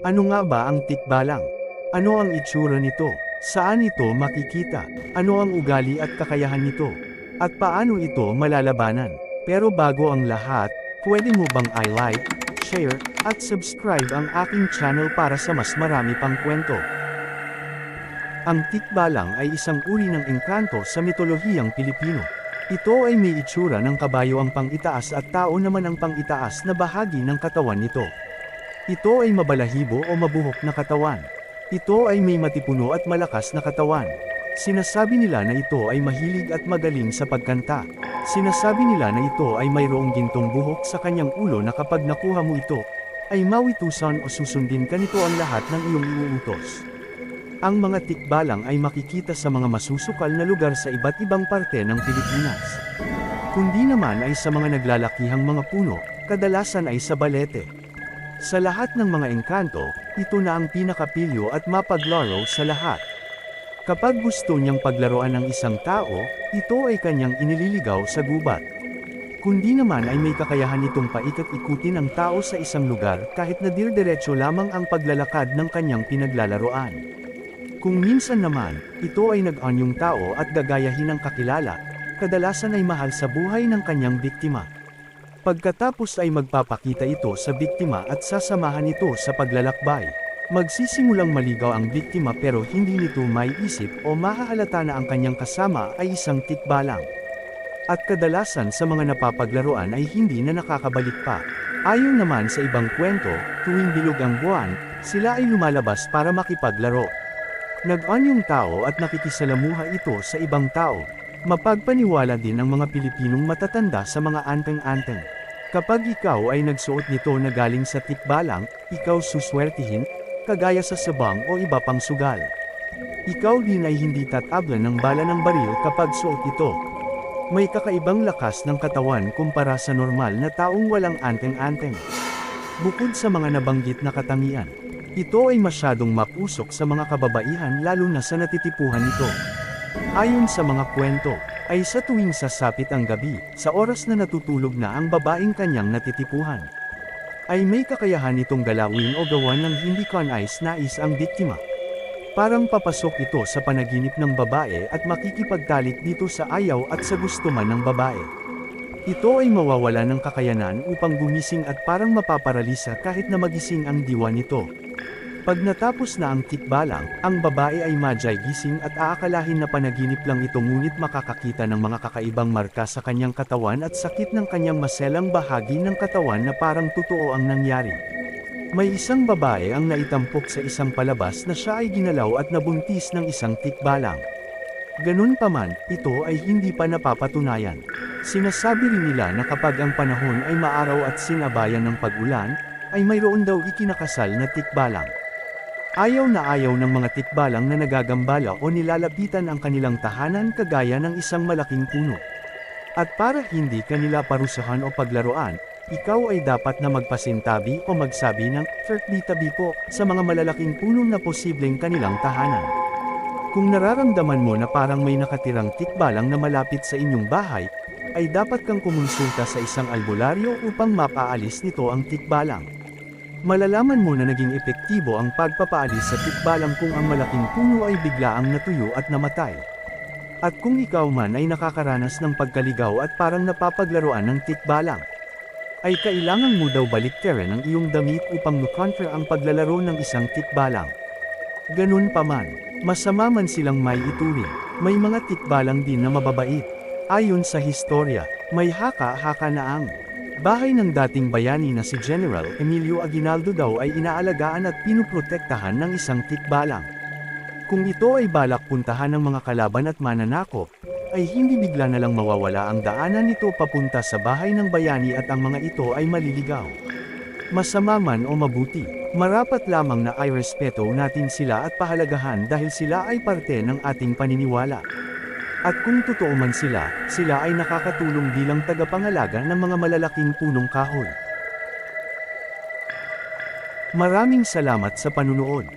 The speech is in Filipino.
Ano nga ba ang tikbalang? Ano ang itsura nito? Saan ito makikita? Ano ang ugali at kakayahan nito? At paano ito malalabanan? Pero bago ang lahat, pwede mo bang i-like, share, at subscribe ang aking channel para sa mas marami pang kwento? Ang tikbalang ay isang uri ng engkanto sa mitolohiyang Pilipino. Ito ay may itsura ng kabayo ang pang-itaas at tao naman ang pang-itaas na bahagi ng katawan nito. Ito ay mabalahibo o mabuhok na katawan. Ito ay may matipuno at malakas na katawan. Sinasabi nila na ito ay mahilig at magaling sa pagkanta. Sinasabi nila na ito ay mayroong gintong buhok sa kanyang ulo na kapag nakuha mo ito, ay mawitusan o susundin ka nito ang lahat ng iyong iuutos. Ang mga tikbalang ay makikita sa mga masusukal na lugar sa iba't ibang parte ng Pilipinas. Kundi naman ay sa mga naglalakihang mga puno, kadalasan ay sa balete. Sa lahat ng mga engkanto, ito na ang pinakapilyo at mapaglaro sa lahat. Kapag gusto niyang paglaruan ng isang tao, ito ay kanyang inililigaw sa gubat. Kundi naman ay may kakayahan itong paikot-ikutin ang tao sa isang lugar kahit na dirdiretso lamang ang paglalakad ng kanyang pinaglalaroan. Kung minsan naman, ito ay nag-anyong tao at gagayahin ang kakilala, kadalasan ay mahal sa buhay ng kanyang biktima. Pagkatapos ay magpapakita ito sa biktima at sasamahan ito sa paglalakbay. Magsisimulang maligaw ang biktima pero hindi nito maiisip o mahahalata na ang kanyang kasama ay isang tikbalang. At kadalasan sa mga napapaglaruan ay hindi na nakakabalik pa. Ayon naman sa ibang kwento, tuwing bilog ang buwan, sila ay lumalabas para makipaglaro. Nag-anyong tao at nakikisalamuha ito sa ibang tao. Mapagpaniwala din ang mga Pilipinong matatanda sa mga anteng-anteng. Kapag ikaw ay nagsuot nito na galing sa tikbalang, ikaw suswertihin, kagaya sa sabang o iba pang sugal. Ikaw din ay hindi tatablan ng bala ng baril kapag suot ito. May kakaibang lakas ng katawan kumpara sa normal na taong walang anteng-anteng. Bukod sa mga nabanggit na katangian, ito ay masyadong mapusok sa mga kababaihan lalo na sa natitipuhan nito. Ayon sa mga kwento, ay sa tuwing sasapit ang gabi, sa oras na natutulog na ang babaeng kanyang natitipuhan, ay may kakayahan itong galawin o gawan ng hindi kanais-nais ang biktima. Parang papasok ito sa panaginip ng babae at makikipagtalik dito sa ayaw at sa gusto man ng babae. Ito ay mawawala ng kakayanan upang gumising at parang mapaparalisa kahit na magising ang diwa nito. Pag natapos na ang tikbalang, ang babae ay madyay gising at aakalahin na panaginip lang ito ngunit makakakita ng mga kakaibang marka sa kanyang katawan at sakit ng kanyang maselang bahagi ng katawan na parang totoo ang nangyari. May isang babae ang naitampok sa isang palabas na siya ay ginalaw at nabuntis ng isang tikbalang. Ganun pa man, ito ay hindi pa napapatunayan. Sinasabi rin nila na kapag ang panahon ay maaraw at sinabayan ng pag-ulan, ay mayroon daw ikinakasal na tikbalang. Ayaw na ayaw ng mga tikbalang na nagagambala o nilalapitan ang kanilang tahanan kagaya ng isang malaking puno. At para hindi kanila parusahan o paglaruan, ikaw ay dapat na magpasintabi o magsabi ng "Tabi po" sa mga malalaking puno na posibleng kanilang tahanan. Kung nararamdaman mo na parang may nakatirang tikbalang na malapit sa inyong bahay, ay dapat kang kumonsulta sa isang albularyo upang mapaalis nito ang tikbalang. Malalaman mo na naging epektibo ang pagpapaalis sa tikbalang kung ang malaking puno ay biglaang natuyo at namatay. At kung ikaw man ay nakakaranas ng pagkaligaw at parang napapaglaruan ng tikbalang, ay kailangan mo daw baliktarin ang iyong damit upang makontra ang paglalaro ng isang tikbalang. Ganun pa man, masama man silang may ituring, may mga tikbalang din na mababait. Ayon sa historya, may haka-haka na ang bahay ng dating bayani na si General Emilio Aguinaldo daw ay inaalagaan at pinuprotektahan ng isang tikbalang. Kung ito ay balak puntahan ng mga kalaban at mananakop, ay hindi bigla na lang mawawala ang daanan nito papunta sa bahay ng bayani at ang mga ito ay maliligaw. Masama man o mabuti, marapat lamang na ay respeto natin sila at pahalagahan dahil sila ay parte ng ating paniniwala. At kung totoo man sila ay nakakatulong bilang tagapangalaga ng mga malalaking punong kahoy. Maraming salamat sa panunood.